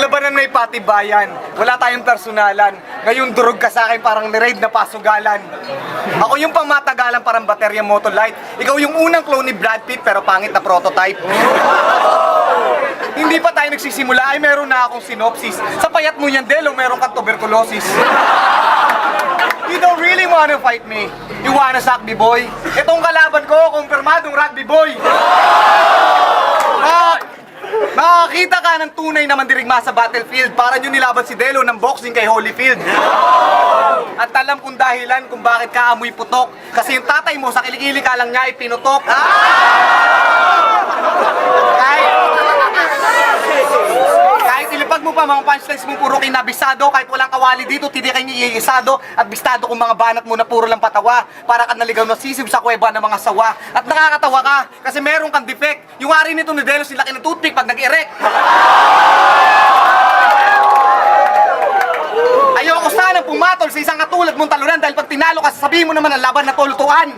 labanan may patibayan, wala tayong personalan. Ngayon durog ka sa akin parang ni-raid na pasugalan. Ako yung pangmatagalan parang baterya Motolite. Ikaw yung unang clone ni Brad Pitt pero pangit na prototype. Hindi pa tayo nagsisimula ay meron na akong synopsis. Sa payat mo yan, Delo, meron kang tuberculosis. You don't really wanna fight me. You wanna suck me, boy. Itong kalaban ko, kumpirmadong rugby boy. Nakakita ka ng tunay na mandirigma sa battlefield para nyo nilaban si Delo ng boxing kay Holyfield. At alam kong dahilan kung bakit ka amoy putok. Kasi yung tatay mo sa kilikili ka lang niya ay pinutok. Kahit ilipag mo pa mga punchlines mo puro kinabisado. Kahit walang kawali dito, tindi kayo iisado. At bistado kung mga banat mo na puro lang patawa. Para ka naligaw na sisib sa kuweba ng mga sawa. At nakakatawa ka kasi meron kang defect. Yung ari nito ni Delo sila ng toothpick pag nag-erect. Ayoko sanang pumatol sa isang katulad mong talunan dahil pag tinalo ka, sasabihin mo naman ang laban na tulutuan.